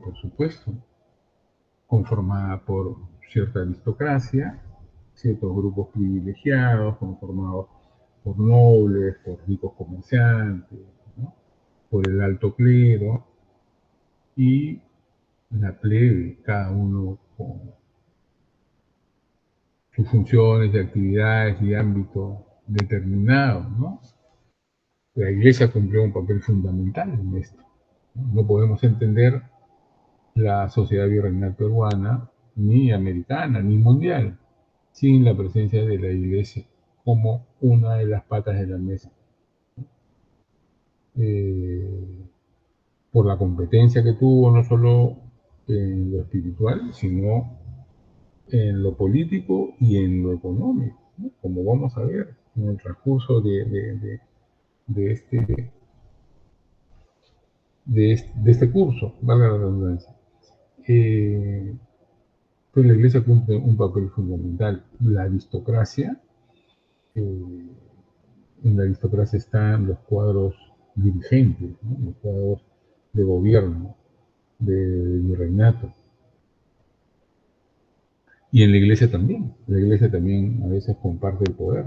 por supuesto, conformada por cierta aristocracia, ciertos grupos privilegiados, conformados por nobles, por ricos comerciantes, ¿no? Por el alto clero y la plebe, cada uno con sus funciones y actividades y ámbitos determinados, ¿no? La Iglesia cumplió un papel fundamental en esto. No podemos entender la sociedad virreinal peruana, ni americana, ni mundial, sin la presencia de la Iglesia como una de las patas de la mesa. Eh, por la competencia que tuvo no solo en lo espiritual, sino en lo político y en lo económico, ¿no? Como vamos a ver en el transcurso de este curso, valga la redundancia. Pues la Iglesia cumple un papel fundamental. La aristocracia, en la aristocracia están los cuadros dirigentes, ¿no? Los cuadros de gobierno, de virreinato. Y en la Iglesia también. La Iglesia también a veces comparte el poder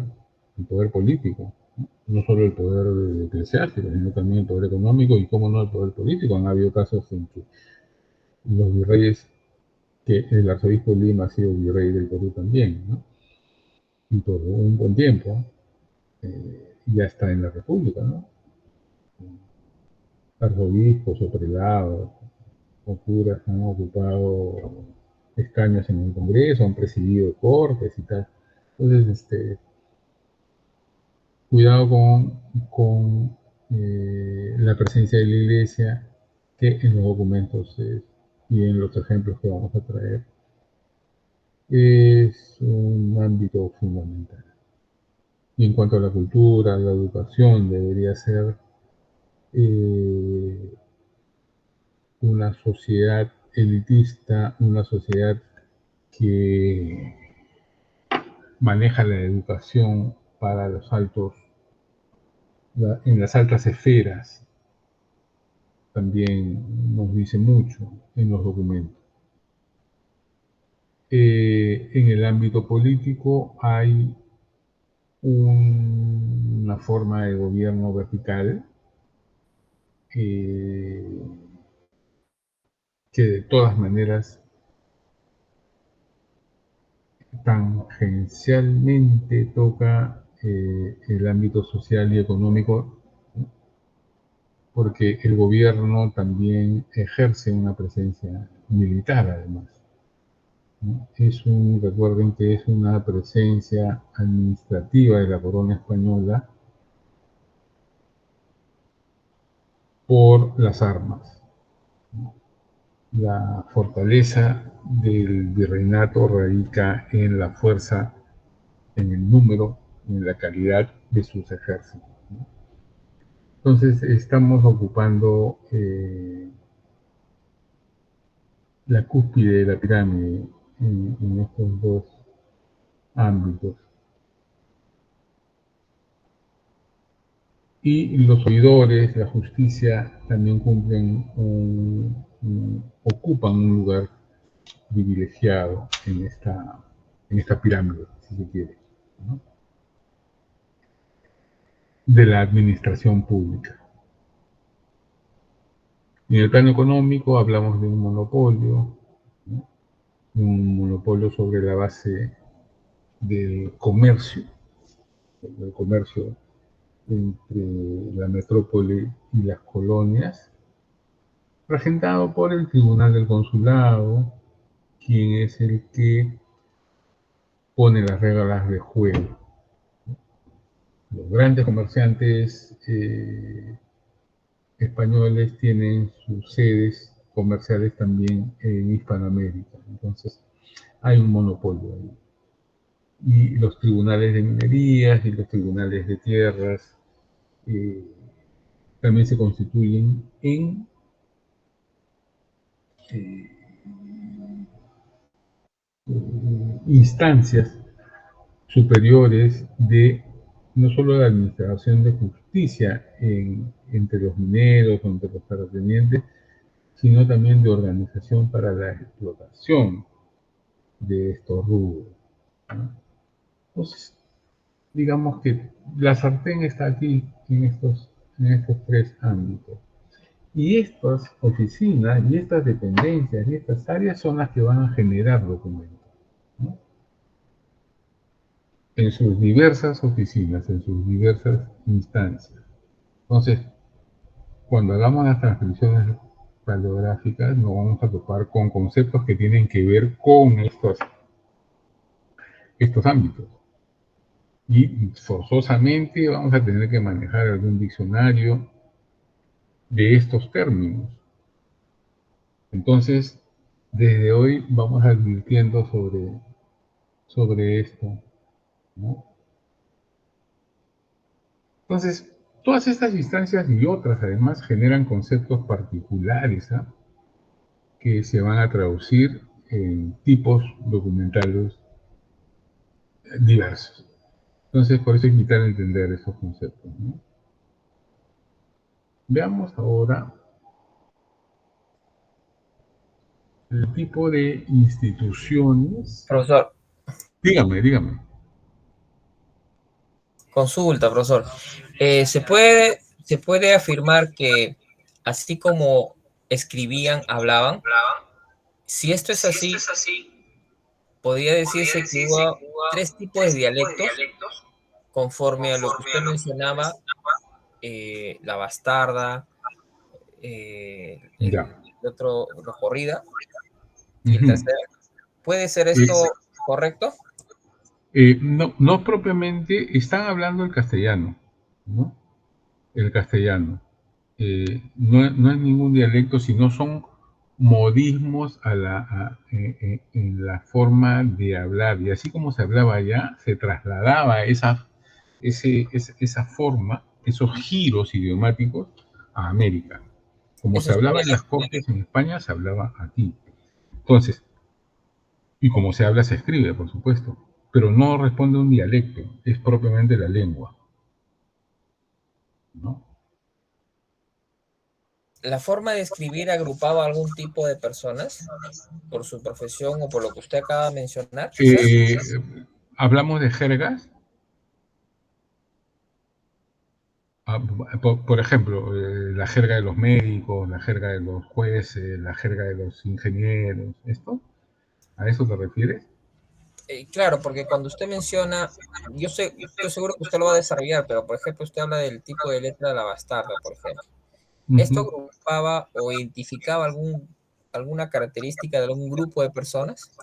político. No solo el poder eclesiástico, sino también el poder económico y, cómo no, el poder político. Han habido casos en que los virreyes, que el arzobispo de Lima ha sido virrey del Perú también, ¿no? Y por un buen tiempo ya está en la República, ¿no? Arzobispos o prelados o curas han ocupado escaños en el Congreso, han presidido cortes y tal. Entonces, cuidado con la presencia de la Iglesia, que en los documentos y en los ejemplos que vamos a traer es un ámbito fundamental. Y en cuanto a la cultura, la educación, debería ser eh, una sociedad elitista, una sociedad que maneja la educación para en las altas esferas, también nos dice mucho en los documentos. En el ámbito político hay una forma de gobierno vertical que de todas maneras tangencialmente toca el ámbito social y económico, porque el gobierno también ejerce una presencia militar además, ¿no? Recuerden que es una presencia administrativa de la corona española por las armas. La fortaleza del virreinato radica en la fuerza, en el número, en la calidad de sus ejércitos, ¿no? Entonces estamos ocupando la cúspide de la pirámide en estos dos ámbitos. Y los oidores, la justicia, también ocupan un lugar privilegiado en esta pirámide, si se quiere, ¿no? De la administración pública. En el plano económico hablamos de ¿no? Un monopolio sobre la base del comercio entre la metrópoli y las colonias, regentado por el Tribunal del Consulado, quien es el que pone las reglas de juego. Los grandes comerciantes españoles tienen sus sedes comerciales también en Hispanoamérica, entonces hay un monopolio ahí. Y los tribunales de minerías y los tribunales de tierras también se constituyen en eh, instancias superiores de no solo la administración de justicia entre los mineros o entre los terratenientes, sino también de organización para la explotación de estos rubros, ¿no? Entonces, digamos que la sartén está aquí en estos tres ámbitos. Y estas oficinas y estas dependencias y estas áreas son las que van a generar documentos, ¿no? En sus diversas oficinas, en sus diversas instancias. Entonces, cuando hagamos las transcripciones paleográficas, nos vamos a topar con conceptos que tienen que ver con estos ámbitos. Y forzosamente vamos a tener que manejar algún diccionario de estos términos. Entonces, desde hoy vamos advirtiendo sobre esto, ¿no? Entonces, todas estas instancias y otras además generan conceptos particulares, ¿ah?, que se van a traducir en tipos documentales diversos. Entonces, por eso es vital entender esos conceptos, ¿no? Veamos ahora el tipo de instituciones. Profesor, Dígame. consulta, profesor. Se puede afirmar que así como escribían, hablaban, si esto es así, podría decirse que hubo tres tipos de dialectos conforme a lo que usted mencionaba, la bastarda, Ya. el otro, la corrida, y el Ujú. tercero. ¿Puede ser Eh, esto correcto? no, no propiamente, están hablando el castellano, ¿no? El castellano. No es ningún dialecto, sino son modismos en la forma de hablar. Y así como se hablaba allá, se trasladaba esa forma, esos giros idiomáticos a América. Como Eso se es hablaba en las cortes en España, se hablaba aquí. Entonces, y como se habla, se escribe, por supuesto, pero no responde a un dialecto, es propiamente la lengua, ¿no? la forma de escribir agrupaba algún tipo de personas por su profesión o por lo que usted acaba de mencionar, quizás. Eh, Hablamos de jergas. Por ejemplo, la jerga de los médicos, la jerga de los jueces, la jerga de los ingenieros, ¿esto? ¿A eso te refieres? Claro, porque cuando usted menciona, estoy seguro que usted lo va a desarrollar, pero por ejemplo, usted habla del tipo de letra de la bastarda, por ejemplo. ¿Esto Ujú. agrupaba o identificaba alguna característica de algún grupo de personas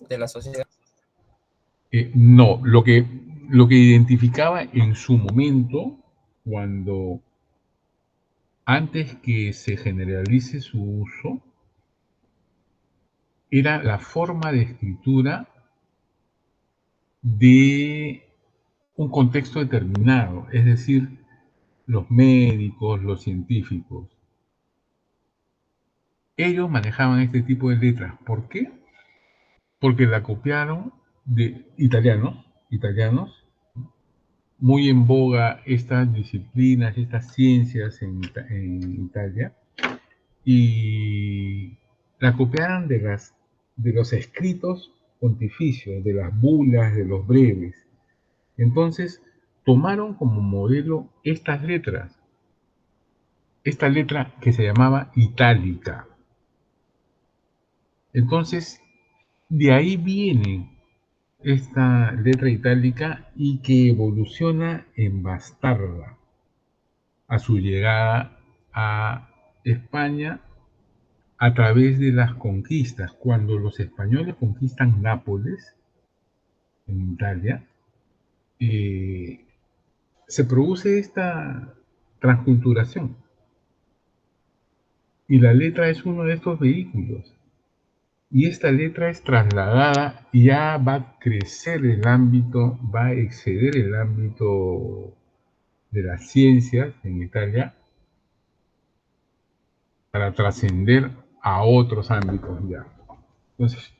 de la sociedad? No, lo que identificaba en su momento, cuando antes que se generalice su uso, era la forma de escritura de un contexto determinado, es decir, los médicos, los científicos. Ellos manejaban este tipo de letras. ¿Por qué? Porque la copiaron de italianos, muy en boga estas disciplinas, estas ciencias en Italia, y la copiaron de los escritos pontificios, de las bulas, de los breves. Entonces, tomaron como modelo esta letra que se llamaba itálica. Entonces, de ahí viene esta letra itálica y que evoluciona en bastarda a su llegada a España a través de las conquistas. Cuando los españoles conquistan Nápoles, en Italia, eh, se produce esta transculturación y la letra es uno de estos vehículos. Y esta letra es trasladada y ya va a crecer el ámbito, va a exceder el ámbito de las ciencias en Italia para trascender a otros ámbitos ya. Entonces,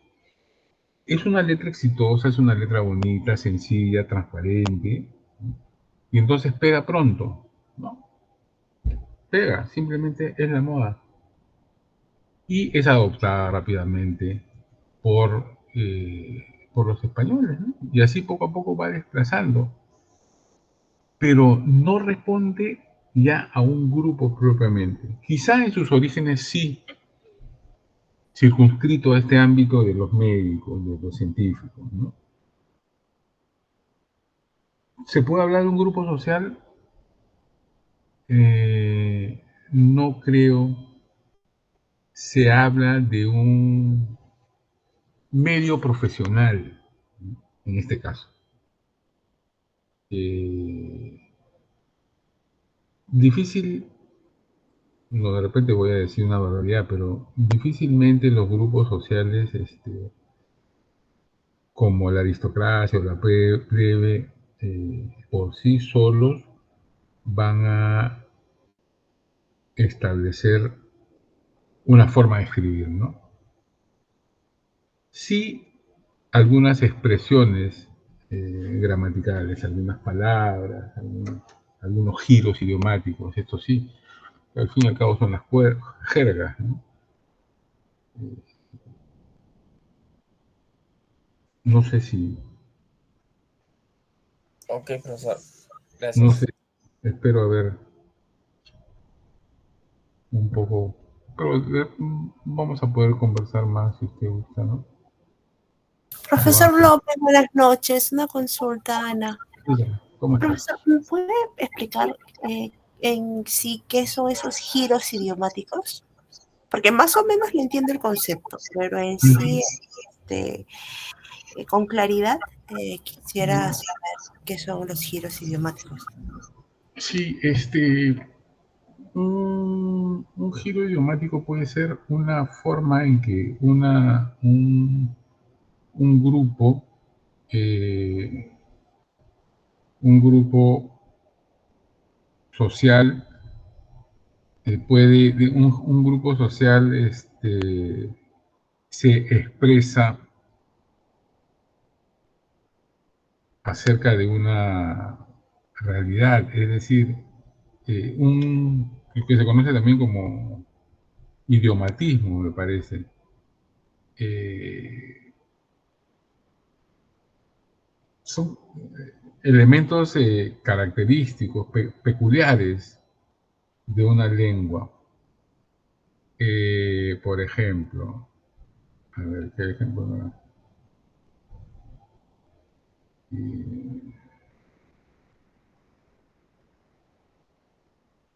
es una letra exitosa, es una letra bonita, sencilla, transparente, ¿no? Y entonces pega pronto, ¿no? Pega, simplemente es la moda. y es adoptada rápidamente por los españoles, ¿no? Y así poco a poco va desplazando, pero no responde ya a un grupo propiamente. Quizá en sus orígenes sí, circunscrito a este ámbito de los médicos, de los científicos, ¿no? ¿Se puede hablar de un grupo social? No creo. Se habla de un medio profesional, ¿no? En este caso. Eh, Difícil, no, de repente voy a decir una barbaridad, pero difícilmente los grupos sociales, como la aristocracia o la plebe, por sí solos van a establecer una forma de escribir, ¿no? Sí, algunas expresiones gramaticales, algunas palabras, algunos giros idiomáticos, esto sí, al fin y al cabo son las jergas, ¿no? No sé si, Ok, profesor. no sé, Gracias. espero haber un poco, pero vamos a poder conversar más si usted gusta, ¿no? Profesor Joana, López, buenas noches. Una consulta, Ana. ¿cómo estás? Profesor, ¿me puede explicar en sí qué son esos giros idiomáticos? Porque más o menos le entiendo el concepto, pero en sí, con claridad, quisiera saber qué son los giros idiomáticos. Sí, un giro idiomático puede ser una forma en que un grupo, eh, un grupo social un grupo social se expresa acerca de una realidad, es decir, lo que se conoce también como idiomatismo, me parece. Eh, Son elementos característicos, peculiares de una lengua. Por ejemplo, a ver, ¿qué ejemplo?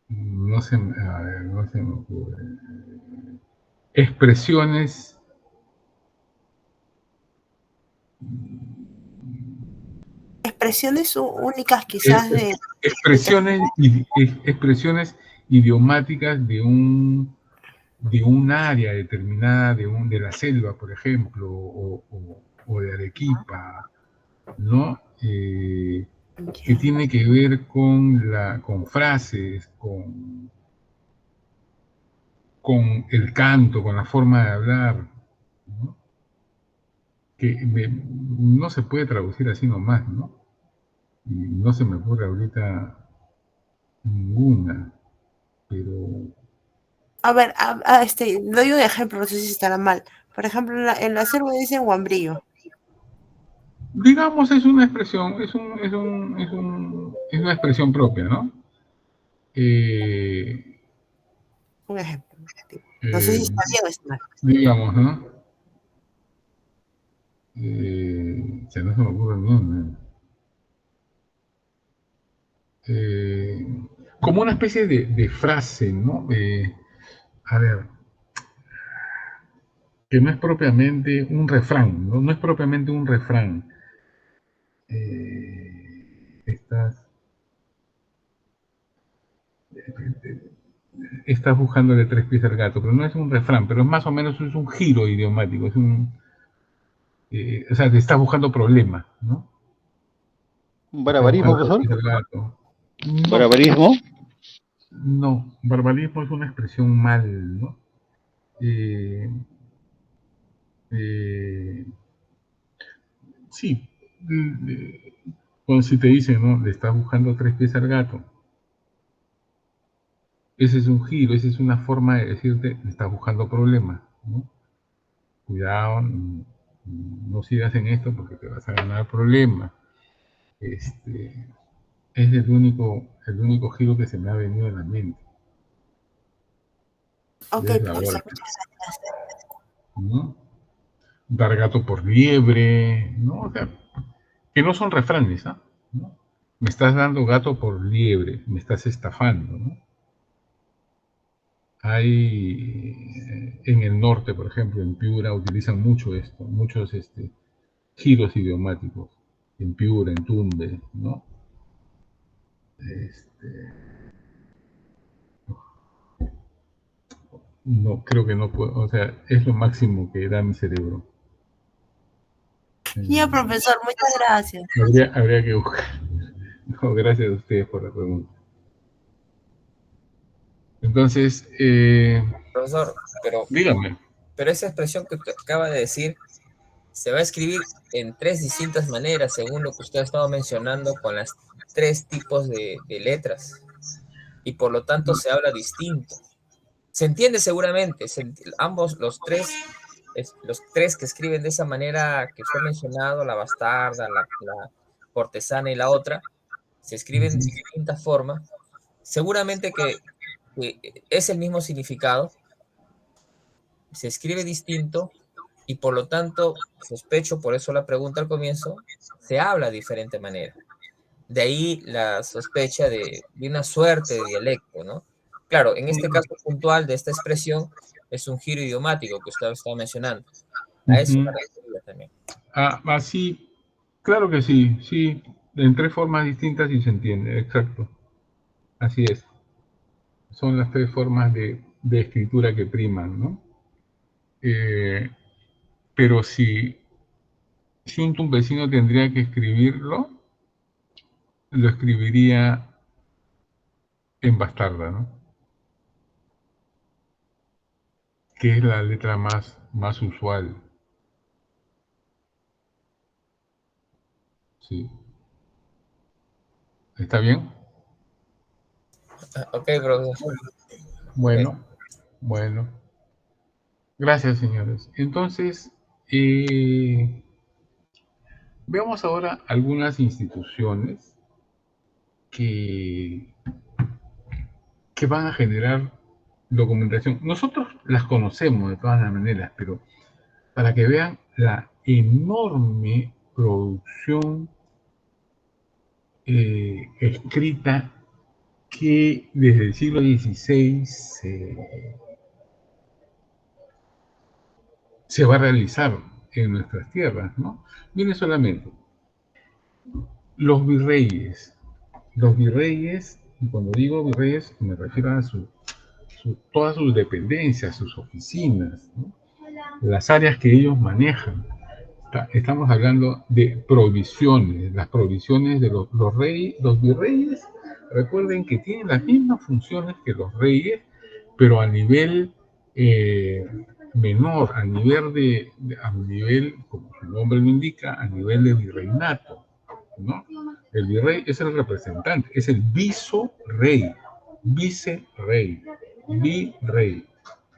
No se, a ver, no se me ocurre. Expresiones, Expresiones únicas eh, quizás de expresiones, expresiones idiomáticas de un área determinada, de la selva, por ejemplo, o de Arequipa, ¿no? Que tiene que ver con frases, con el canto, con la forma de hablar, ¿no? No se puede traducir así nomás, ¿no? Y no se me ocurre ahorita ninguna, pero A ver, doy un ejemplo, no sé si estará mal. Por ejemplo, en la selva dicen guambrillo. digamos es una expresión, es una expresión propia, ¿no? Eh, Un ejemplo. No sé si eh, está bien o está mal. digamos, ¿no? Ya no se me ocurre ninguna. Como una especie de frase, ¿no? A ver, que no es propiamente un refrán, ¿no? No es propiamente un refrán. Estás, estás buscándole tres pies al gato, pero no es un refrán, pero es más o menos es un giro idiomático, o sea, te estás buscando problemas, ¿no? ¿Un Estás barbarismo, buscando tres profesor? pies al gato. No, ¿Barbarismo? no, verbalismo es una expresión mal, ¿no? Eh, eh, sí, cuando si te dicen, ¿no? Le estás buscando tres pies al gato. Ese es un giro, esa es una forma de decirte, estás buscando problemas, ¿no? Cuidado, no sigas en esto porque te vas a ganar problemas. Este, es el único giro que se me ha venido a la mente. Ok, Desde ahora, profesor, muchas gracias. ¿no? Dar gato por liebre, ¿no? O sea, que no son refranes, ¿ah? ¿no? Me estás dando gato por liebre, me estás estafando, ¿no? Hay en el norte, por ejemplo, en Piura utilizan mucho esto, muchos giros idiomáticos, en Piura, en Tumbes, ¿no? Este, no, creo que no puedo, o sea, es lo máximo que da mi cerebro. Ya, profesor, muchas gracias. Habría que buscar. No, gracias a ustedes por la pregunta. Entonces, Profesor, dígame. pero esa expresión que usted acaba de decir se va a escribir en tres distintas maneras, según lo que usted ha estado mencionando, con las tres tipos de letras, y por lo tanto se habla distinto. Se entiende seguramente, ambos, los tres que escriben de esa manera que usted ha mencionado, la bastarda, la cortesana y la otra, se escriben de distinta forma. Seguramente que es el mismo significado, se escribe distinto y por lo tanto, sospecho, por eso la pregunta al comienzo, se habla de diferente manera. De ahí la sospecha de una suerte de dialecto, ¿no? Claro, en este caso puntual de esta expresión es un giro idiomático que usted estaba mencionando. A eso me refería también. Sí, claro que sí, sí, en tres formas distintas y se entiende, exacto. Así es. Son las tres formas de escritura que priman, ¿no? Eh, pero si un tumbesino tendría que escribirlo, lo escribiría en bastarda, ¿no? Que es la letra más usual. Sí. ¿Está bien? Ok, profesor. Ok. Bueno, bueno. Gracias, señores. Entonces, veamos ahora algunas instituciones que, que van a generar documentación. Nosotros las conocemos de todas las maneras, pero para que vean la enorme producción escrita que desde el siglo XVI se va a realizar en nuestras tierras, ¿no? Viene solamente los virreyes. Los virreyes, y cuando digo virreyes, me refiero a todas sus dependencias, sus oficinas, ¿no? Las áreas que ellos manejan. Estamos hablando de provisiones, las provisiones de los reyes, los virreyes. Recuerden que tienen las mismas funciones que los reyes, pero a nivel menor, a nivel, como su nombre lo indica, a nivel de virreinato, ¿no? El virrey es el representante, es el visorrey, vicerrey, virrey.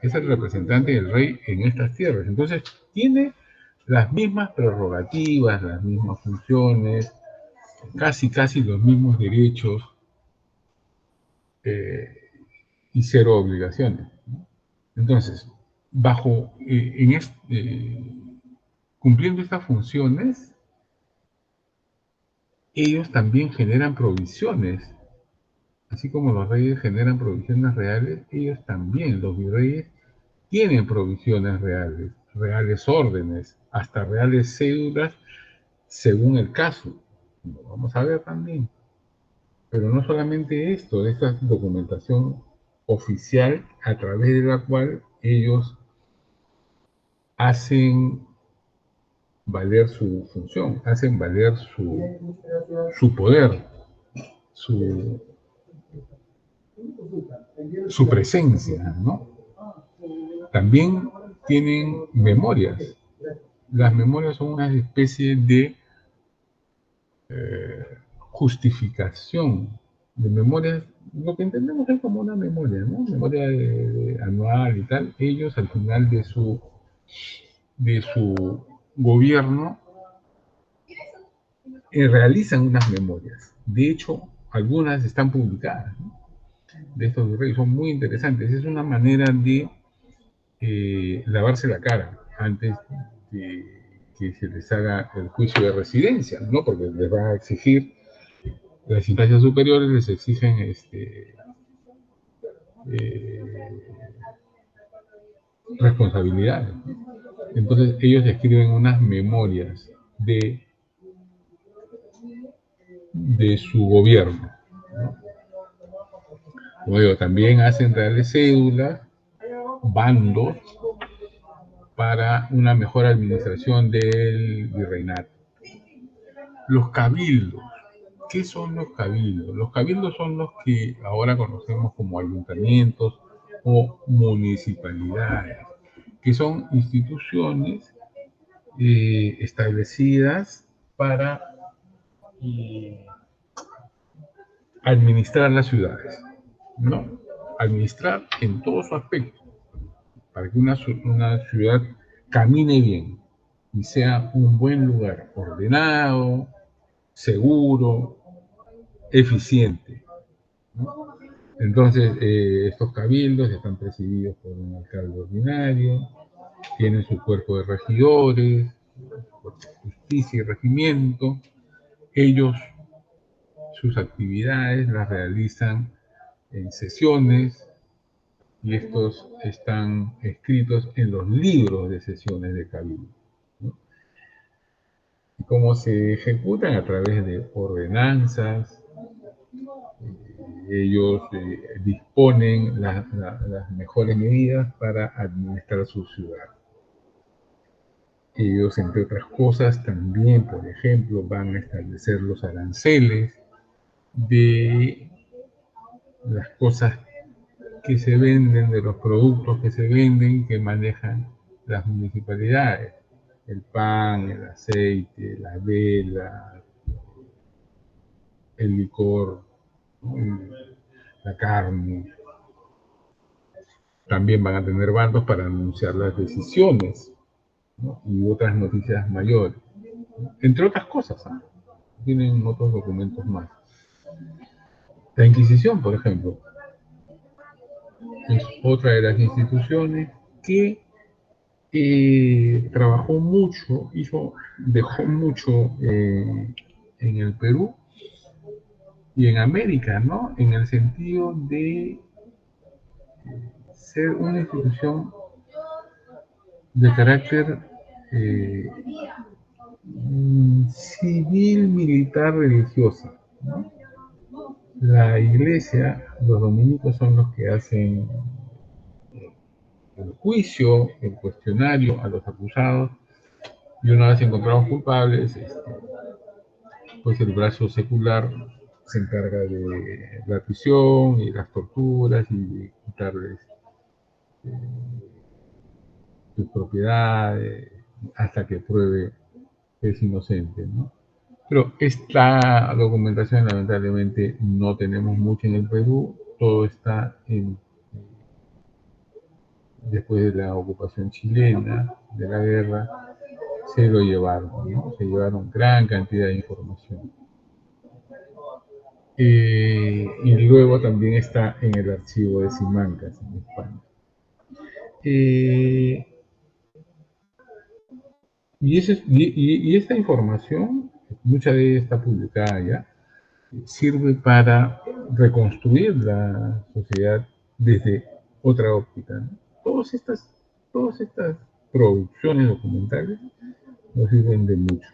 Es el representante del rey en estas tierras. Entonces, tiene las mismas prerrogativas, las mismas funciones, casi los mismos derechos y cero obligaciones, ¿no? Entonces, cumpliendo estas funciones, ellos también generan provisiones. Así como los reyes generan provisiones reales, ellos también, los virreyes, tienen provisiones reales, reales órdenes, hasta reales cédulas según el caso. Lo vamos a ver también. Pero no solamente esto, esta documentación oficial a través de la cual ellos hacen valer su función, hacen valer su poder, su, su presencia, ¿no? También tienen memorias. Las memorias son una especie de justificación, de memorias lo que entendemos es como una memoria, ¿no? Memoria anual y tal. Ellos al final de su gobierno realizan unas memorias. De hecho, algunas están publicadas, ¿no? De estos virreyes, son muy interesantes. Es una manera de lavarse la cara antes de que se les haga el juicio de residencia, ¿no? Porque les va a exigir, las instancias superiores les exigen responsabilidades. Entonces ellos escriben unas memorias de su gobierno, ¿no? Como digo, también hacen reales cédulas, bandos, para una mejor administración del virreinato. Los cabildos. ¿Qué son los cabildos? Los cabildos son los que ahora conocemos como ayuntamientos o municipalidades, que son instituciones establecidas para administrar las ciudades, ¿no? Administrar en todo su aspecto, para que una ciudad camine bien y sea un buen lugar, ordenado, seguro, eficiente, ¿no? Entonces, estos cabildos están presididos por un alcalde ordinario, tienen su cuerpo de regidores, justicia y regimiento. Ellos, sus actividades las realizan en sesiones y estos están escritos en los libros de sesiones de cabildo, ¿no? Y cómo se ejecutan a través de ordenanzas. Ellos disponen las mejores medidas para administrar su ciudad. Ellos, entre otras cosas, también, por ejemplo, van a establecer los aranceles de las cosas que se venden, de los productos que se venden, que manejan las municipalidades. El pan, el aceite, la vela, el licor, la carne. También van a tener bandos para anunciar las decisiones, ¿no? Y otras noticias mayores, ¿no? Entre otras cosas, ¿eh? Tienen otros documentos más. La Inquisición, por ejemplo, es otra de las instituciones que trabajó mucho, dejó mucho en el Perú y en América, ¿no? En el sentido de ser una institución de carácter civil, militar, religiosa, ¿no? La iglesia, los dominicos son los que hacen el juicio, el cuestionario a los acusados, y una vez encontrados culpables, pues el brazo secular se encarga de la prisión y las torturas y de quitarles sus propiedades hasta que pruebe que es inocente, ¿no? Pero esta documentación lamentablemente no tenemos mucho en el Perú, todo está después de la ocupación chilena, de la guerra, se lo llevaron, ¿no? Se llevaron gran cantidad de información. Y luego también está en el archivo de Simancas, en España. Y esta información, mucha de ella está publicada ya, sirve para reconstruir la sociedad desde otra óptica, ¿no? Todas estas producciones documentales nos sirven de mucho.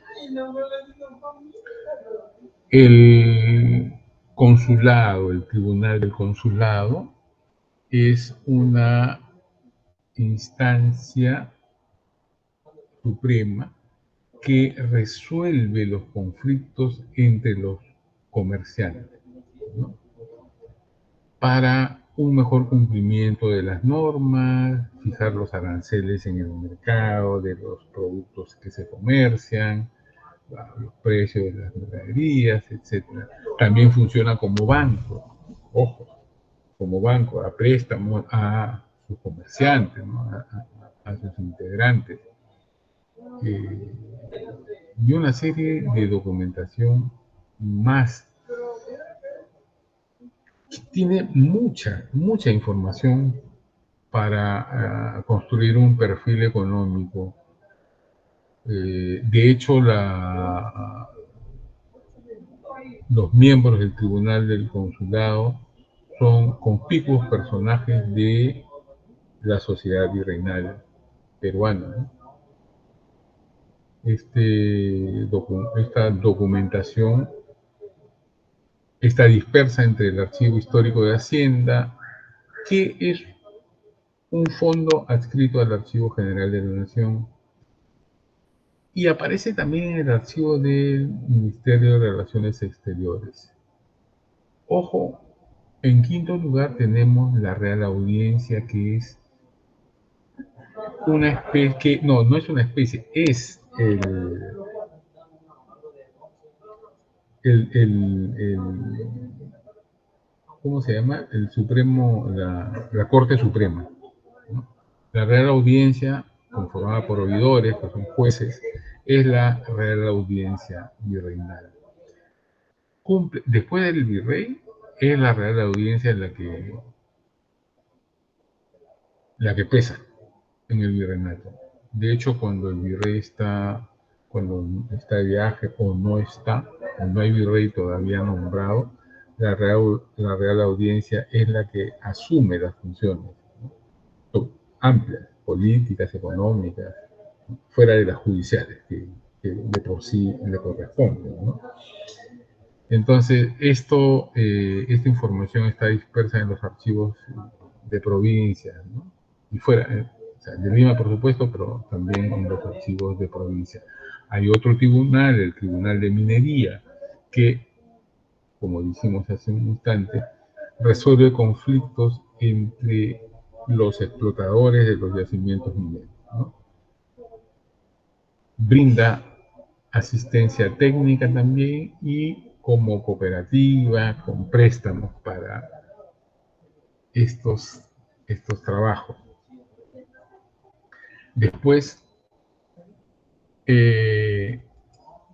El consulado, el tribunal del consulado, es una instancia suprema que resuelve los conflictos entre los comerciantes, ¿no? Para un mejor cumplimiento de las normas, fijar los aranceles en el mercado de los productos que se comercian, los precios de las mercaderías, etc. También funciona como banco, ojo, como banco, a préstamos a sus comerciantes, ¿no? A sus integrantes. Y una serie de documentación más. Tiene mucha información para construir un perfil económico. De hecho, los miembros del Tribunal del Consulado son conspicuos personajes de la sociedad virreinal peruana, ¿no? Esta documentación está dispersa entre el Archivo Histórico de Hacienda, que es un fondo adscrito al Archivo General de la Nación, y aparece también en el archivo del Ministerio de Relaciones Exteriores. Ojo, en quinto lugar tenemos la Real Audiencia, que es una especie, no es una especie, es ¿cómo se llama? El Supremo, la Corte Suprema, ¿no? La Real Audiencia, conformada por oidores, que son jueces, es la Real Audiencia Virreinal. Después del virrey, es la Real Audiencia la que pesa en el virreinato. De hecho, cuando el virrey está de viaje o no hay virrey todavía nombrado, la Real Audiencia es la que asume las funciones, ¿no? Amplias, políticas, económicas, ¿no? Fuera de las judiciales, que de por sí le corresponden, ¿no? Entonces, esta información está dispersa en los archivos de provincias, ¿no? Y fuera, o sea, de Lima, por supuesto, pero también en los archivos de provincia. Hay otro tribunal, el Tribunal de Minería, que, como dijimos hace un instante, resuelve conflictos entre los explotadores de los yacimientos mineros, ¿no? Brinda asistencia técnica también y como cooperativa, con préstamos para estos trabajos. Después,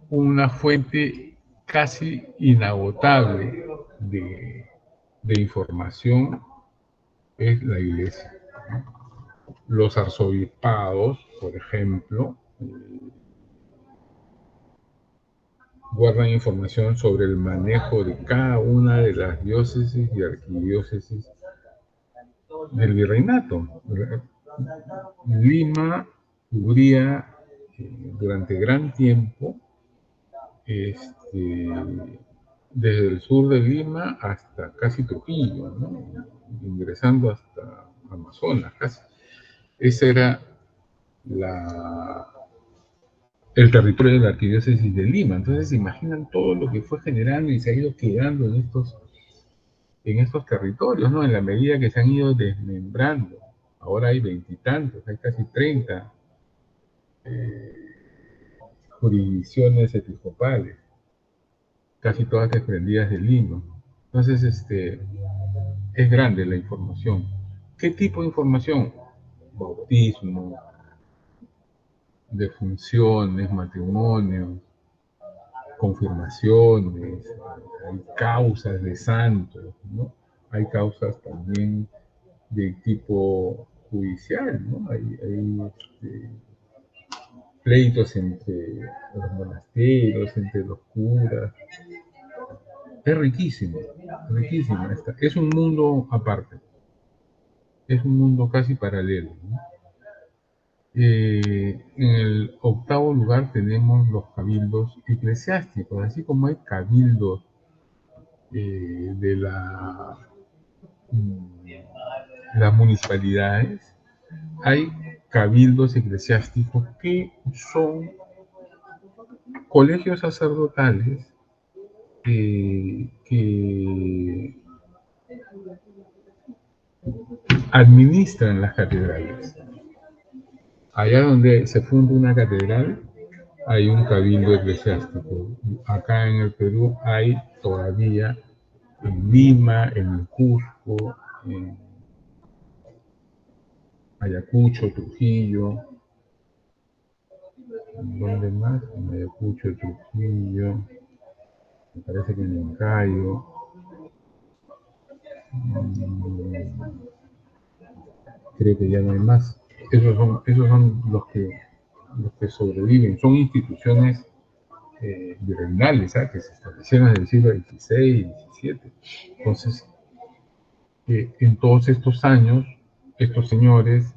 una fuente casi inagotable de información es la Iglesia, ¿no? Los arzobispados, por ejemplo, guardan información sobre el manejo de cada una de las diócesis y arquidiócesis del virreinato. Lima cubría durante gran tiempo, desde el sur de Lima hasta casi Trujillo, ¿no? Ingresando hasta Amazonas casi. Ese era el territorio de la arquidiócesis de Lima. Entonces se imaginan todo lo que fue generando y se ha ido quedando en estos territorios, ¿no? En la medida que se han ido desmembrando. Ahora hay 20 y tantos, hay casi 30 jurisdicciones episcopales, casi todas desprendidas de Lima. Entonces, es grande la información. ¿Qué tipo de información? Bautismo, defunciones, matrimonios, confirmaciones, hay causas de santos, ¿no? Hay causas también de tipo judicial, ¿no? Hay pleitos entre los monasterios, entre los curas. Es riquísimo esta. Es un mundo aparte, es un mundo casi paralelo, ¿no? En el octavo lugar tenemos los cabildos eclesiásticos, así como hay cabildos de las municipalidades, hay cabildos eclesiásticos que son colegios sacerdotales que administran las catedrales. Allá donde se funda una catedral, hay un cabildo eclesiástico. Acá en el Perú hay todavía en Lima, en Cusco, en Ayacucho, Trujillo, ¿dónde más? En Ayacucho, Trujillo, me parece que en Moncayo, creo que ya no hay más. Esos son los que sobreviven. Son instituciones virreinales, ¿sabes? Que se establecieron en el siglo XVI y XVII. Entonces, en todos estos años, estos señores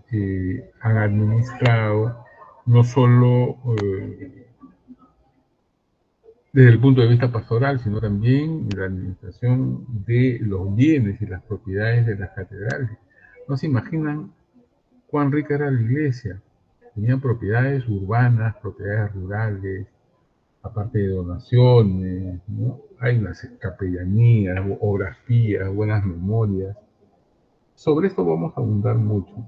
han administrado no solo desde el punto de vista pastoral, sino también la administración de los bienes y las propiedades de las catedrales. No se imaginan cuán rica era la iglesia. Tenían propiedades urbanas, propiedades rurales, aparte de donaciones, ¿no? Hay unas capellanías, obras pías, buenas memorias. Sobre esto vamos a abundar mucho.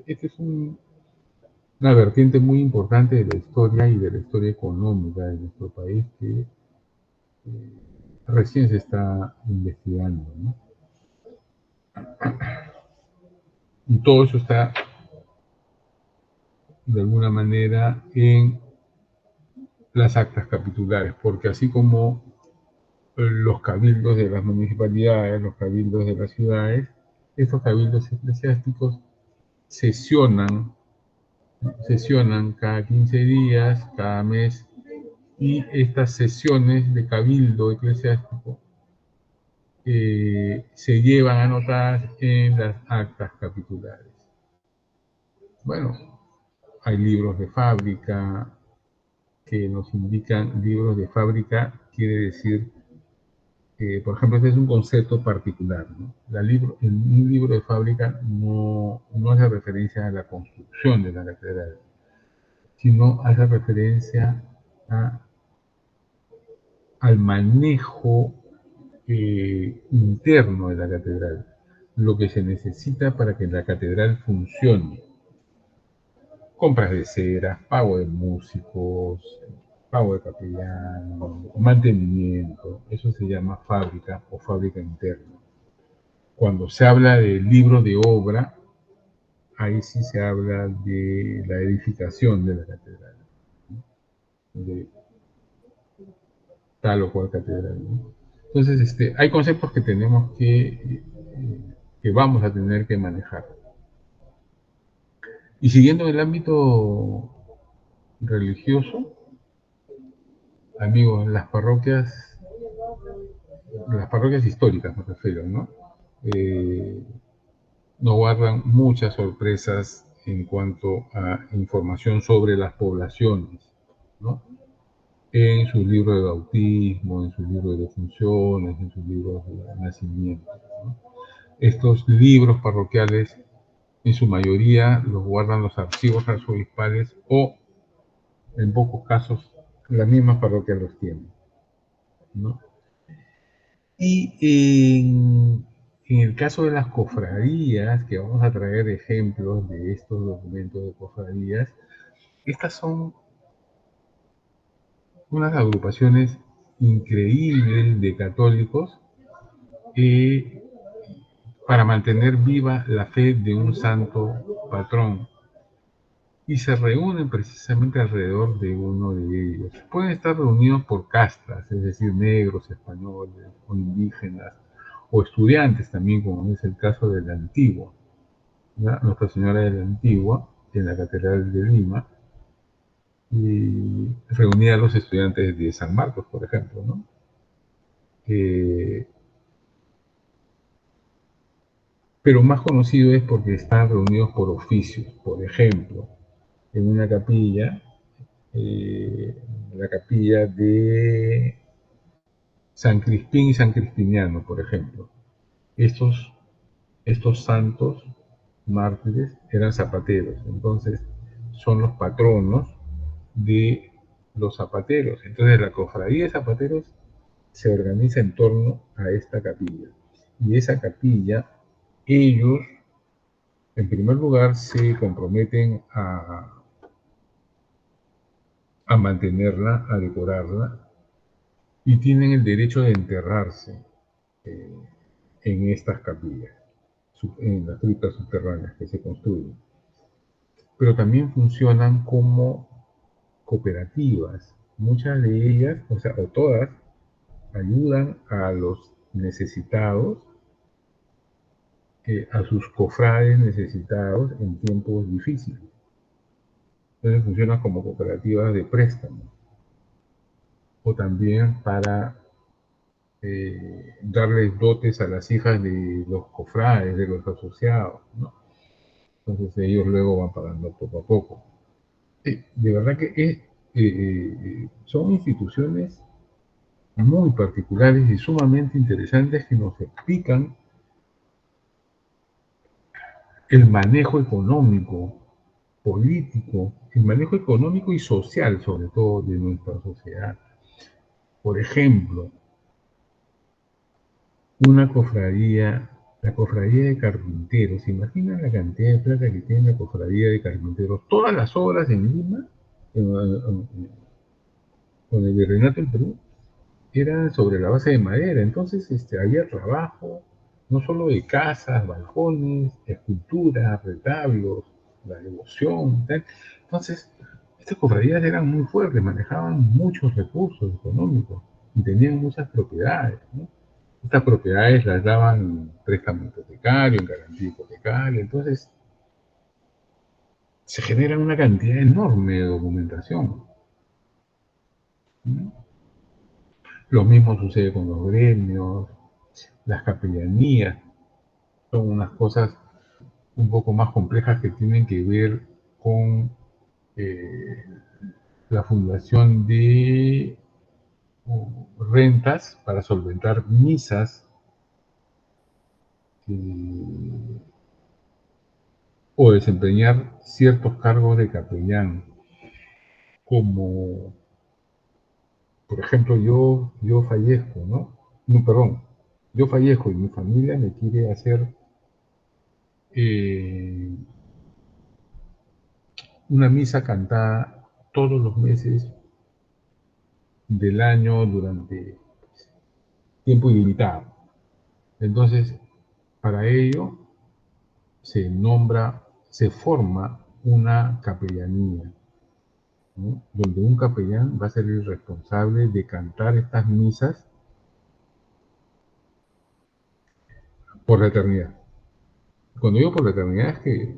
Esta es una vertiente muy importante de la historia y de la historia económica de nuestro país que recién se está investigando, ¿no? Y todo eso está, de alguna manera, en las actas capitulares, porque así como los cabildos de las municipalidades, los cabildos de las ciudades, estos cabildos eclesiásticos sesionan cada 15 días, cada mes, y estas sesiones de cabildo eclesiástico se llevan anotadas en las actas capitulares. Bueno, hay libros de fábrica que nos indican, libros de fábrica quiere decir, por ejemplo, este es un concepto particular, ¿no? Un libro de fábrica no hace referencia a la construcción de la catedral, sino hace referencia al manejo interno de la catedral, lo que se necesita para que la catedral funcione. Compras de cera, pago de músicos, pago de capellanos, mantenimiento, eso se llama fábrica o fábrica interna. Cuando se habla de libro de obra, ahí sí se habla de la edificación de la catedral, de tal o cual catedral, ¿no? Entonces, hay conceptos que tenemos que vamos a tener que manejar. Y siguiendo en el ámbito religioso, amigos, las parroquias históricas me refiero, ¿no? Nos guardan muchas sorpresas en cuanto a información sobre las poblaciones, ¿no? En sus libros de bautismo, en sus libros de defunciones, en sus libros de nacimiento, ¿no? Estos libros parroquiales, en su mayoría, los guardan los archivos arzobispales o, en pocos casos, las mismas parroquias los tienen, ¿no? Y en el caso de las cofradías, que vamos a traer ejemplos de estos documentos de cofradías, estas son unas agrupaciones increíbles de católicos para mantener viva la fe de un santo patrón y se reúnen precisamente alrededor de uno de ellos. Pueden estar reunidos por castas, es decir, negros, españoles o indígenas, o estudiantes también, como es el caso de la Antigua, ¿ya? Nuestra Señora de la Antigua, en la Catedral de Lima, y reunía a los estudiantes de San Marcos, por ejemplo, ¿no? Pero más conocido es porque están reunidos por oficios. Por ejemplo, en una capilla, la capilla de San Crispín y San Crispiniano, por ejemplo. Estos santos mártires eran zapateros, entonces son los patronos de los zapateros. Entonces la cofradía de zapateros se organiza en torno a esta capilla. Y esa capilla, ellos, en primer lugar, se comprometen a mantenerla, a decorarla, y tienen el derecho de enterrarse en estas capillas, en las criptas subterráneas que se construyen. Pero también funcionan como cooperativas. Muchas de ellas, o sea, o todas, ayudan a los necesitados, a sus cofrades necesitados en tiempos difíciles. Entonces funcionan como cooperativas de préstamo o también para darles dotes a las hijas de los cofrades, de los asociados, ¿no? Entonces ellos luego van pagando poco a poco. De verdad que son instituciones muy particulares y sumamente interesantes que nos explican el manejo económico, político, el manejo económico y social, sobre todo, de nuestra sociedad. Por ejemplo, una cofradía, la cofradía de carpinteros. ¿Se imaginan la cantidad de plata que tiene la cofradía de carpinteros? Todas las obras en Lima, con el virreinato en Perú, eran sobre la base de madera. Entonces había trabajo, no solo de casas, balcones, esculturas, retablos, la devoción, tal. Entonces, estas cofradías eran muy fuertes, manejaban muchos recursos económicos y tenían muchas propiedades, ¿no? Estas propiedades las daban en préstamo hipotecario, en garantía hipotecaria. Entonces, se genera una cantidad enorme de documentación, ¿no? Lo mismo sucede con los gremios, las capellanías. Son unas cosas un poco más complejas que tienen que ver con eh, la fundación de rentas para solventar misas o desempeñar ciertos cargos de capellán, como por ejemplo yo fallezco, ¿no? No, perdón, yo fallezco y mi familia me quiere hacer eh, una misa cantada todos los meses del año durante tiempo ilimitado. Entonces, para ello se forma una capellanía, ¿no? Donde un capellán va a ser el responsable de cantar estas misas por la eternidad. Cuando digo por la eternidad es que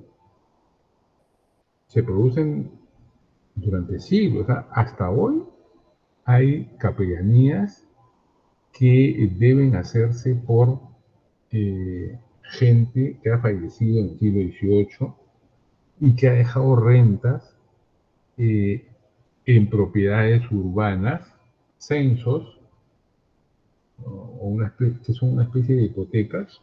se producen durante siglos, o sea, hasta hoy hay capellanías que deben hacerse por gente que ha fallecido en el siglo XVIII y que ha dejado rentas eh, en propiedades urbanas, censos, que son una especie de hipotecas,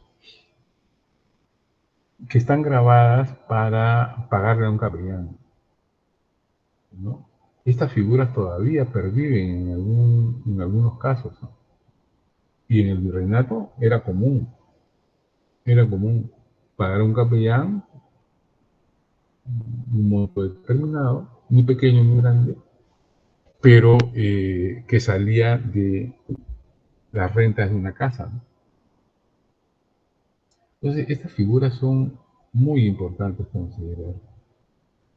que están grabadas para pagarle a un capellán, ¿no? Estas figuras todavía perviven en algunos casos, ¿no? Y en el virreinato era común pagar a un capellán un monto determinado, ni pequeño ni grande, pero que salía de las rentas de una casa, ¿no? Entonces, estas figuras son muy importantes considerar,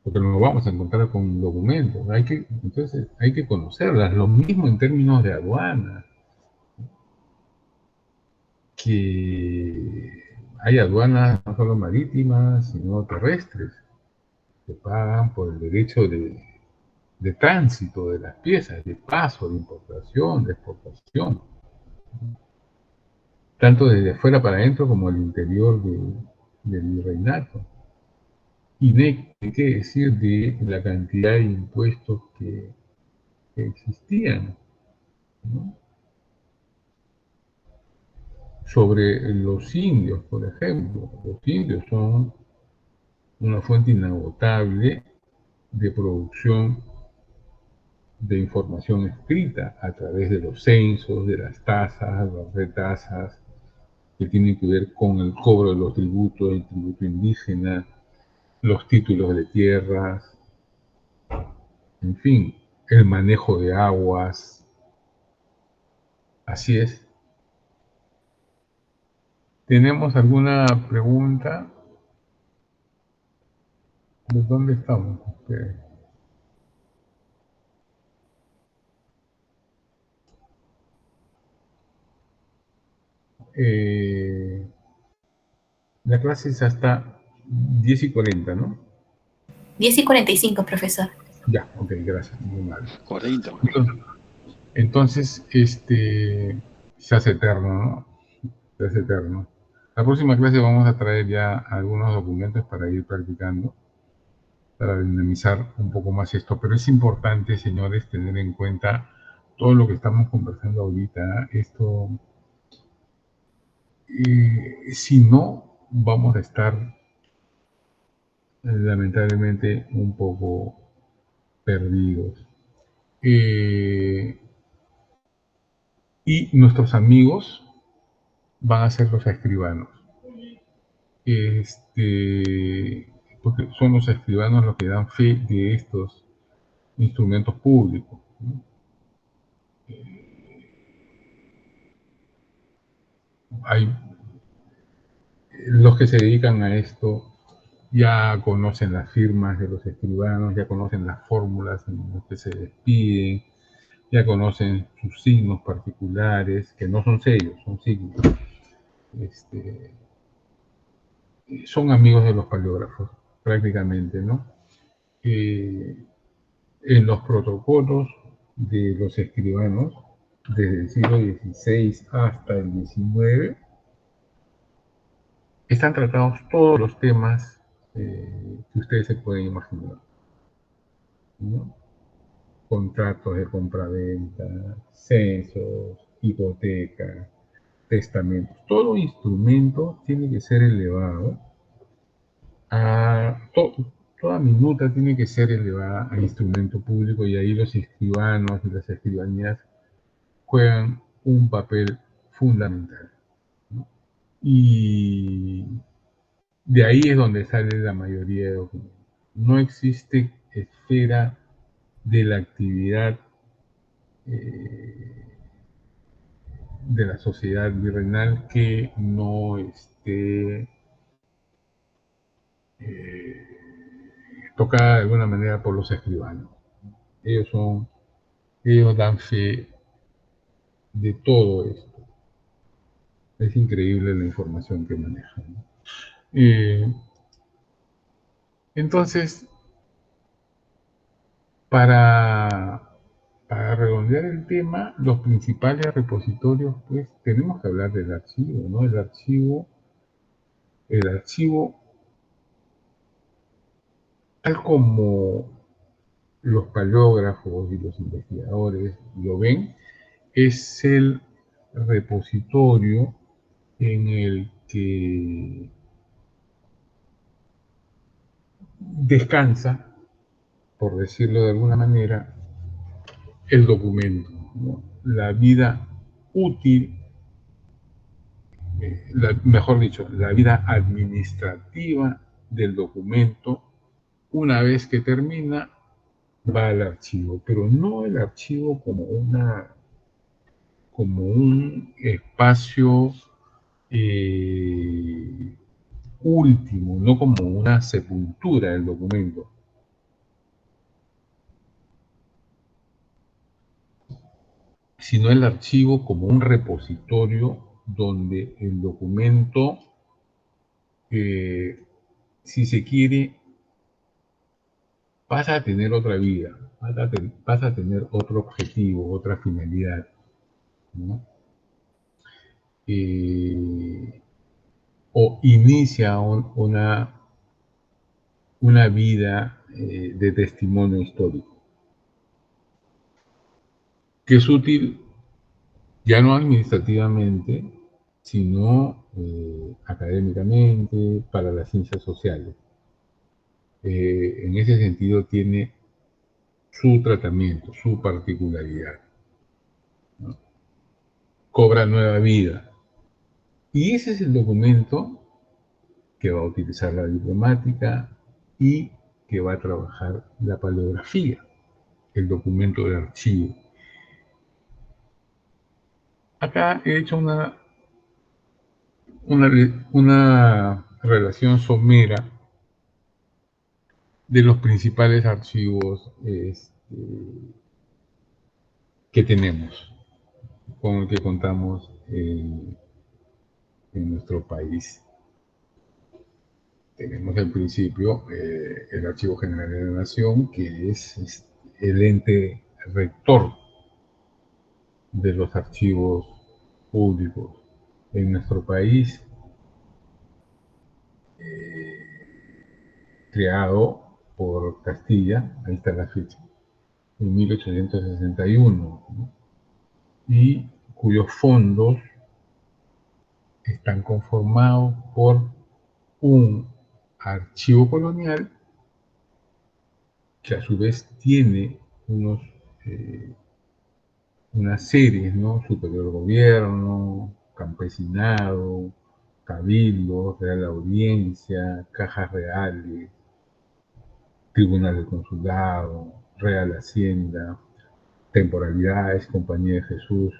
porque nos vamos a encontrar con documentos, entonces hay que conocerlas, lo mismo en términos de aduana, que hay aduanas no solo marítimas, sino terrestres, que pagan por el derecho de tránsito de las piezas, de paso, de importación, de exportación, tanto desde afuera para adentro como el interior del virreinato. Y hay que decir de la cantidad de impuestos que existían, ¿no? Sobre los indios, por ejemplo. Los indios son una fuente inagotable de producción de información escrita a través de los censos, de las tasas, las retasas, que tienen que ver con el cobro de los tributos, el tributo indígena, los títulos de tierras, en fin, el manejo de aguas. Así es. ¿Tenemos alguna pregunta? ¿De dónde estamos? Eh, la clase es hasta 10:40, ¿no? 10:45, profesor. Ya, ok, gracias. Muy mal. 40. Entonces, se hace eterno, ¿no? Se hace eterno. La próxima clase vamos a traer ya algunos documentos para ir practicando, para dinamizar un poco más esto. Pero es importante, señores, tener en cuenta todo lo que estamos conversando ahorita. Esto, si no, vamos a estar lamentablemente un poco perdidos. Y nuestros amigos van a ser los escribanos. Porque son los escribanos los que dan fe de estos instrumentos públicos, ¿no? Hay los que se dedican a esto ya conocen las firmas de los escribanos, ya conocen las fórmulas en las que se despiden, ya conocen sus signos particulares, que no son sellos, son signos. Son amigos de los paleógrafos, prácticamente, ¿no? En los protocolos de los escribanos, desde el siglo XVI hasta el XIX, están tratados todos los temas que ustedes se pueden imaginar, ¿no? Contratos de compraventa, censos, hipotecas, testamentos. Todo instrumento tiene que ser elevado toda minuta tiene que ser elevada a instrumento público, y ahí los escribanos y las escribanías juegan un papel fundamental, ¿no? Y de ahí es donde sale la mayoría de documentos. No existe esfera de la actividad de la sociedad virreinal que no esté tocada de alguna manera por los escribanos. Ellos dan fe de todo esto. Es increíble la información que manejan, ¿no? Entonces, para redondear el tema, los principales repositorios, pues tenemos que hablar del archivo, ¿no? El archivo, tal como los paleógrafos y los investigadores lo ven, es el repositorio en el que descansa, por decirlo de alguna manera, el documento, ¿no? La vida útil, mejor dicho, la vida administrativa del documento, una vez que termina, va al archivo, pero no el archivo como un espacio último, no como una sepultura del documento, sino el archivo como un repositorio donde el documento, si se quiere, pasa a tener otra vida, pasa a tener otro objetivo, otra finalidad, ¿no? O inicia una vida de testimonio histórico, que es útil ya no administrativamente, sino académicamente, para las ciencias sociales. En ese sentido tiene su tratamiento, su particularidad, ¿no? Cobra nueva vida. Y ese es el documento que va a utilizar la diplomática y que va a trabajar la paleografía, el documento de archivo. Acá he hecho una relación somera de los principales archivos que tenemos, con el que contamos en nuestro país. Tenemos en principio el Archivo General de la Nación, que es el ente rector de los archivos públicos en nuestro país, creado por Castilla, ahí está la fecha, en 1861, ¿no? Y cuyos fondos están conformados por un archivo colonial que a su vez tiene unas series, ¿no? Superior Gobierno, Campesinado, Cabildo, Real Audiencia, Cajas Reales, Tribunal del Consulado, Real Hacienda, Temporalidades, Compañía de Jesús,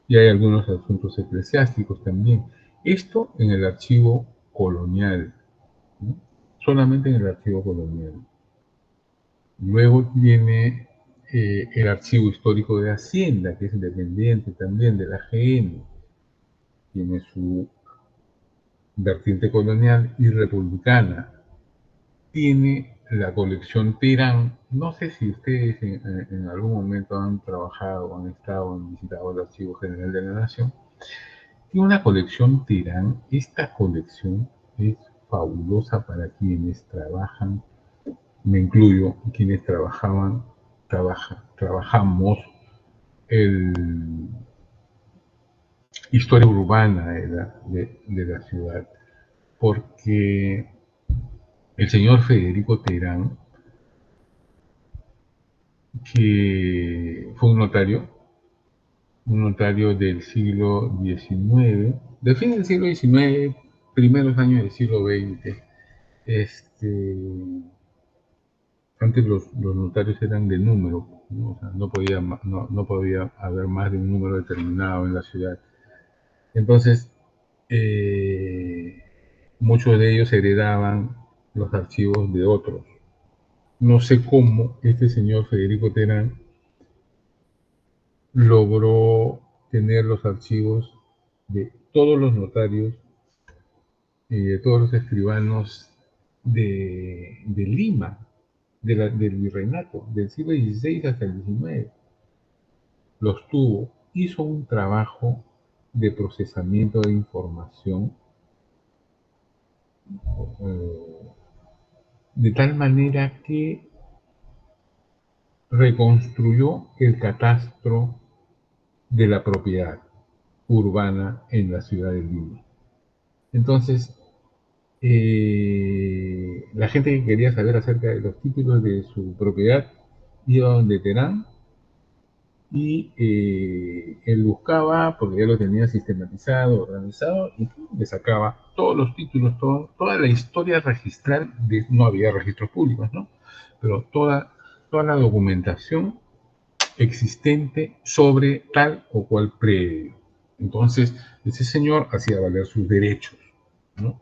y hay algunos asuntos eclesiásticos también. Esto en el archivo colonial, ¿no? Solamente en el archivo colonial. Luego viene el Archivo Histórico de Hacienda, que es independiente también de la AGN, tiene su vertiente colonial y republicana. Tiene la colección Terán. No sé si ustedes en algún momento han trabajado, han estado, han visitado el Archivo General de la Nación. Tiene una colección Terán. Esta colección es fabulosa para quienes trabajan, me incluyo, quienes trabajamos el historia urbana de la ciudad, porque el señor Federico Terán, que fue un notario del siglo XIX, del fin del siglo XIX, primeros años del siglo XX. Antes los notarios eran de número, ¿no? O sea, no podía haber más de un número determinado en la ciudad. Entonces, muchos de ellos heredaban los archivos de otros. No sé cómo este señor Federico Terán logró tener los archivos de todos los notarios y de todos los escribanos de Lima, del virreinato, del siglo XVI hasta el XIX. Los tuvo, hizo un trabajo de procesamiento de información de tal manera que reconstruyó el catastro de la propiedad urbana en la ciudad de Lima. Entonces, la gente que quería saber acerca de los títulos de su propiedad iba donde Terán y él buscaba, porque ya lo tenía sistematizado, organizado, y le sacaba todos los títulos, toda la historia registral, no había registros públicos, ¿no? Pero toda la documentación existente sobre tal o cual predio. Entonces, ese señor hacía valer sus derechos, ¿no?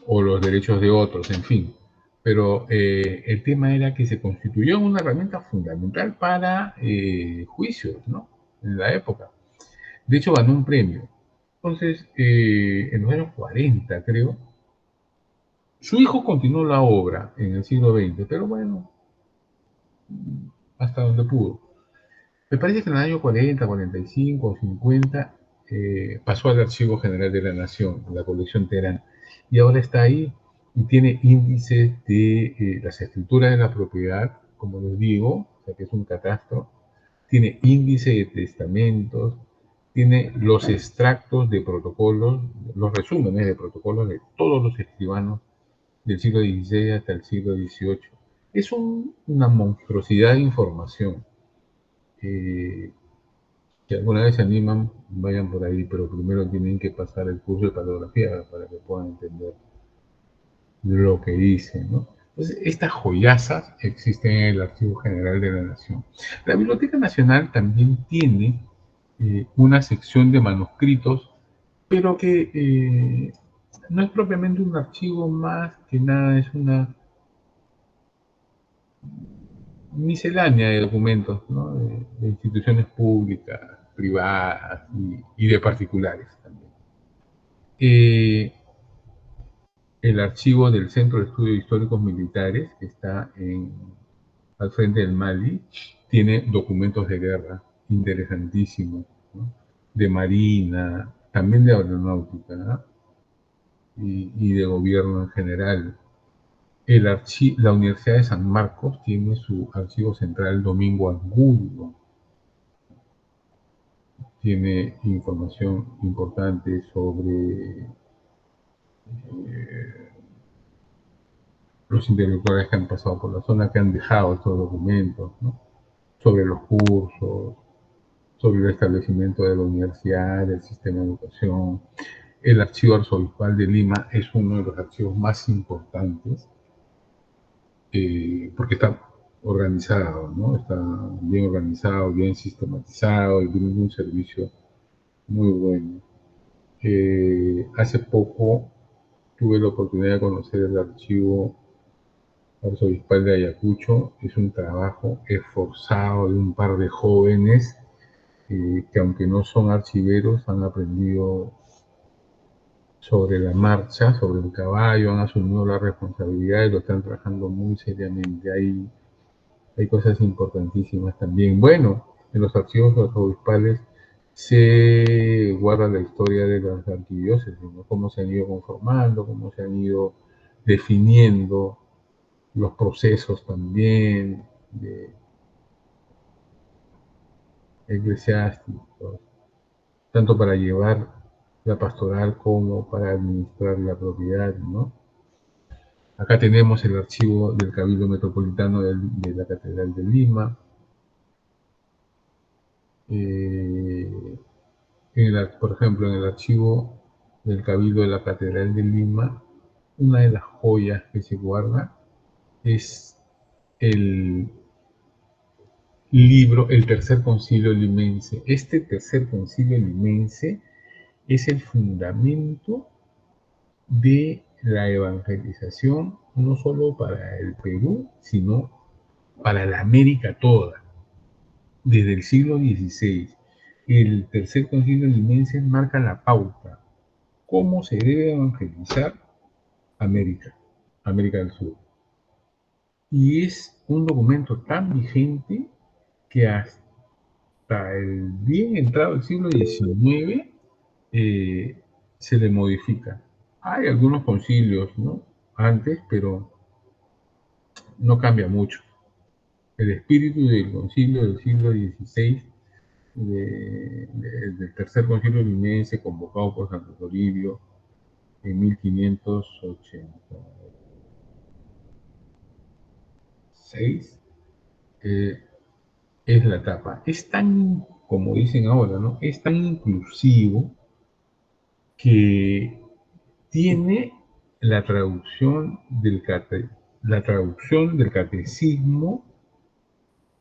O los derechos de otros, en fin. Pero el tema era que se constituyó una herramienta fundamental para juicios, ¿no? En la época. De hecho, ganó un premio. Entonces, en los años 40, creo, su hijo continuó la obra en el siglo XX, pero bueno, hasta donde pudo. Me parece que en el año 40, 45 o 50 pasó al Archivo General de la Nación, la colección Terán, y ahora está ahí y tiene índices de las escrituras de la propiedad, como les digo, o sea que es un catastro, tiene índice de testamentos, tiene los extractos de protocolos, los resúmenes de protocolos de todos los escribanos del siglo XVI hasta el siglo XVIII. Es una monstruosidad de información. Si alguna vez se animan, vayan por ahí, pero primero tienen que pasar el curso de paleografía para que puedan entender lo que dicen, ¿no? Entonces, estas joyazas existen en el Archivo General de la Nación. La Biblioteca Nacional también tiene una sección de manuscritos pero que no es propiamente un archivo, más que nada es una miscelánea de documentos, ¿no? De instituciones públicas, privadas y de particulares también. El archivo del Centro de Estudios Históricos Militares, que está al frente del Mali, tiene documentos de guerra interesantísimos, ¿no? De marina, también de aeronáutica, ¿no? y de gobierno en general. La Universidad de San Marcos tiene su archivo central Domingo Angulo. Tiene información importante sobre los intelectuales que han pasado por la zona, que han dejado estos documentos, ¿no? Sobre los cursos, sobre el establecimiento de la universidad, del sistema de educación. El Archivo Arzobispal de Lima es uno de los archivos más importantes, porque está organizado, ¿no? Está bien organizado, bien sistematizado y brinda un servicio muy bueno. Hace poco tuve la oportunidad de conocer el Archivo Arzobispal de Ayacucho. Es un trabajo esforzado de un par de jóvenes que, aunque no son archiveros, han aprendido sobre la marcha, sobre el caballo, han asumido la responsabilidad y lo están trabajando muy seriamente. Hay cosas importantísimas también. Bueno, en los archivos arzobispales se guarda la historia de las arquidiócesis, ¿no? Cómo se han ido conformando, cómo se han ido definiendo los procesos también eclesiásticos, tanto para llevar la pastoral como para administrar la propiedad, ¿no? Acá tenemos el archivo del Cabildo Metropolitano de la Catedral de Lima. Por ejemplo, en el archivo del Cabildo de la Catedral de Lima, una de las joyas que se guarda es el libro El Tercer Concilio Limense. Este Tercer Concilio Limense es el fundamento de la evangelización, no solo para el Perú, sino para la América toda, desde el siglo XVI. El Tercer Concilio Limense marca la pauta, cómo se debe evangelizar América del Sur. Y es un documento tan vigente que hasta el bien entrado el siglo XIX se le modifica. Hay algunos concilios, ¿no? Antes, pero no cambia mucho. El espíritu del concilio del siglo XVI, del Tercer Concilio Limense, convocado por Santo Toribio en 1586, es la tapa. Es tan, como dicen ahora, ¿no? Es tan inclusivo que tiene la traducción la traducción del catecismo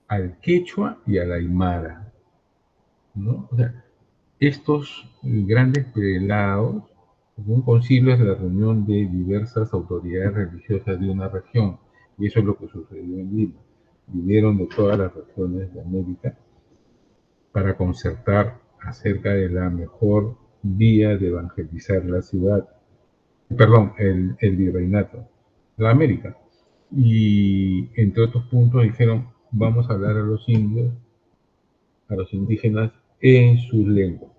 al quechua y al aymara, ¿no? O sea, estos grandes prelados, un concilio es la reunión de diversas autoridades religiosas de una región, y eso es lo que sucedió en Lima. Vinieron de todas las regiones de América para concertar acerca de la mejor vía de evangelizar la ciudad, perdón, el virreinato, la América. Y entre otros puntos dijeron, vamos a hablar a los indios, a los indígenas, en sus lenguas.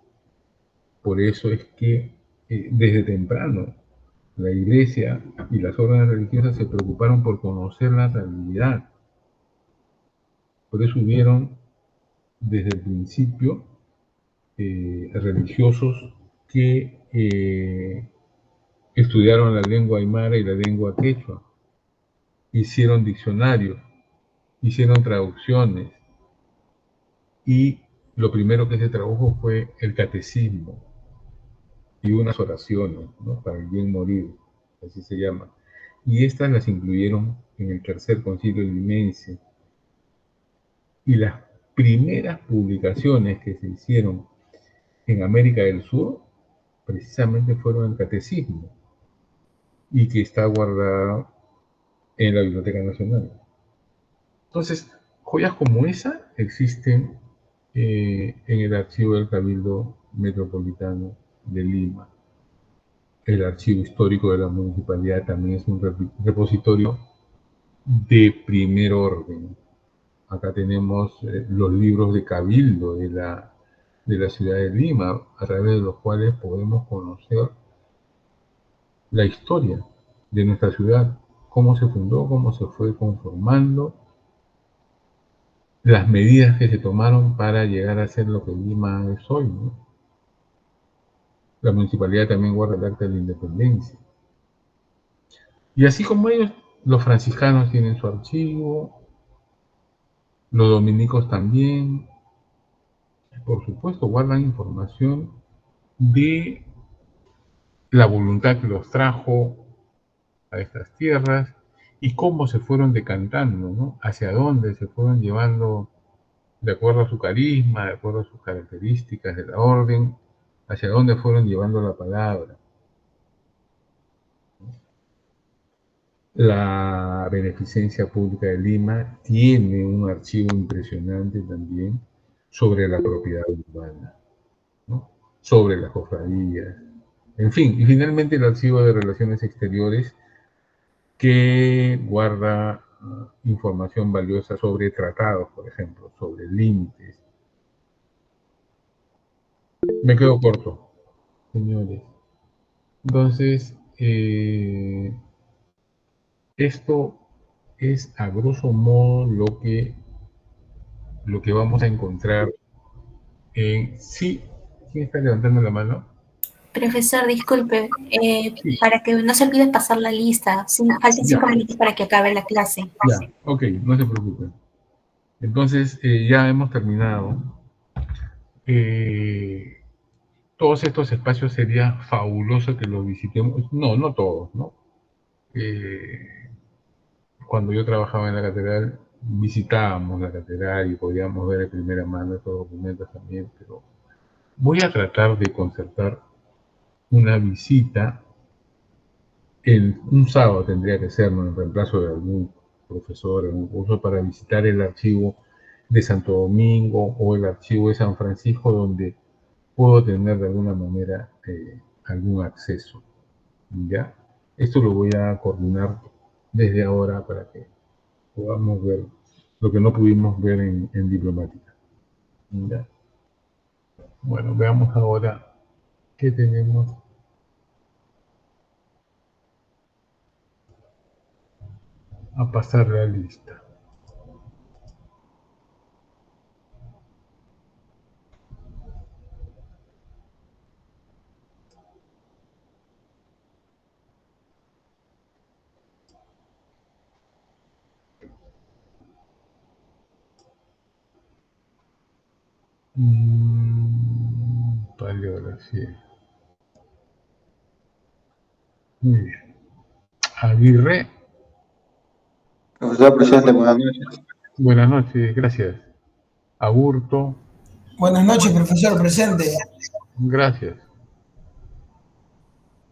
Por eso es que desde temprano la iglesia y las órdenes religiosas se preocuparon por conocer la realidad. Por eso hubieron desde el principio religiosos que estudiaron la lengua aymara y la lengua quechua, hicieron diccionarios, hicieron traducciones, y lo primero que se tradujo fue el catecismo y unas oraciones, ¿no? Para el bien morir, así se llama. Y estas las incluyeron en el Tercer Concilio Limense. Y las primeras publicaciones que se hicieron en América del Sur precisamente fueron el catecismo y que está guardada en la Biblioteca Nacional. Entonces, joyas como esa existen en el archivo del Cabildo Metropolitano de Lima. El archivo histórico de la municipalidad también es un repositorio de primer orden. Acá tenemos los libros de Cabildo de la ciudad de Lima, a través de los cuales podemos conocer la historia de nuestra ciudad, cómo se fundó, cómo se fue conformando, las medidas que se tomaron para llegar a ser lo que Lima es hoy, ¿no? La municipalidad también guarda el acta de la independencia. Y así como ellos, los franciscanos tienen su archivo, los dominicos también, por supuesto, guardan información de la voluntad que los trajo a estas tierras y cómo se fueron decantando, ¿no? Hacia dónde se fueron llevando de acuerdo a su carisma, de acuerdo a sus características de la orden, hacia dónde fueron llevando la palabra. La Beneficencia Pública de Lima tiene un archivo impresionante también sobre la propiedad urbana, ¿no? Sobre las cofradías, en fin, y finalmente el archivo de Relaciones Exteriores que guarda información valiosa sobre tratados, por ejemplo, sobre límites. Me quedo corto, señores. Entonces, esto es a grosso modo lo que vamos a encontrar en... Sí, ¿quién está levantando la mano? Profesor, disculpe, Sí, para que no se olvide pasar la lista, faltan ya, 5 minutos para que acabe la clase. ya, ok, no se preocupen. Entonces, ya hemos terminado. Eh, todos estos espacios sería fabuloso que los visitemos. No, no todos, ¿no? Cuando yo trabajaba en la catedral, visitábamos la catedral y podíamos ver de primera mano estos documentos también, pero voy a tratar de concertar una visita, un sábado tendría que ser, ¿no? En reemplazo de algún profesor en un curso, para visitar el archivo de Santo Domingo o el archivo de San Francisco, donde puedo tener de alguna manera algún acceso, ¿ya? Esto lo voy a coordinar desde ahora para que podamos ver lo que no pudimos ver en diplomática, ¿ya? Bueno, veamos ahora qué tenemos. A pasar la lista. Paleografía. Muy bien. Aguirre. Profesor presidente, buenas noches. Buenas noches, gracias. Aburto. Buenas noches, profesor, presente. Gracias.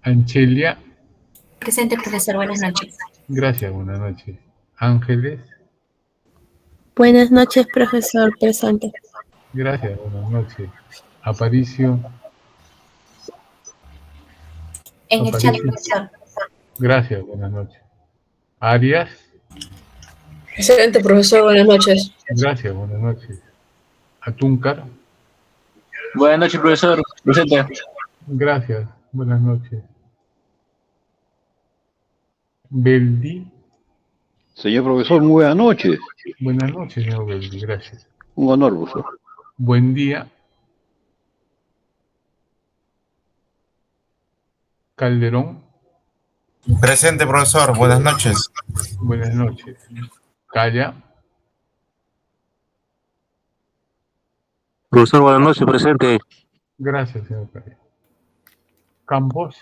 Anchelia. Presente, profesor, buenas noches. Gracias, buenas noches. Ángeles. Buenas noches, profesor, presente. Gracias, buenas noches. Aparicio. En el chat, profesor. Gracias, buenas noches. Arias. Excelente, profesor, buenas noches. Gracias, buenas noches. Atúncar. Buenas noches, profesor. Presente. Gracias, buenas noches. Beldi. Señor profesor, muy buenas noches. Buenas noches, señor Beldi, gracias. Un honor, profesor. Buen día. Calderón. Presente, profesor. Buenas noches. Buenas noches. Calla. Profesor, buenas noches, presente. Gracias, señor Calla. Campos.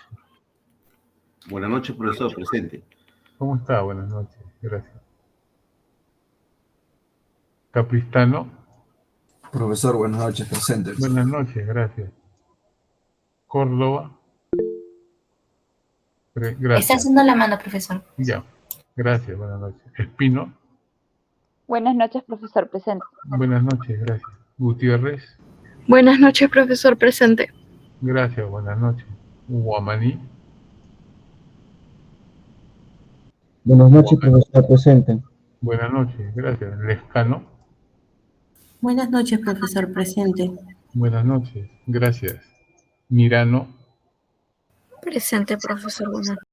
Buenas noches, profesor, presente. ¿Cómo está? Buenas noches, gracias. Capristano. Profesor, buenas noches, presente. Buenas noches, gracias. Córdoba. Está Gracias. haciendo la mano, profesor. Ya. Gracias, buenas noches. Espino. Buenas noches, profesor. Presente. Buenas noches, gracias. Gutiérrez. Buenas noches, profesor presente. Gracias, buenas noches. Guamaní. Buenas noches, profesor presente. Buenas noches, gracias. Lescano. Buenas noches, profesor presente. Buenas noches, gracias. Mirano. Presente, profesor. Buenas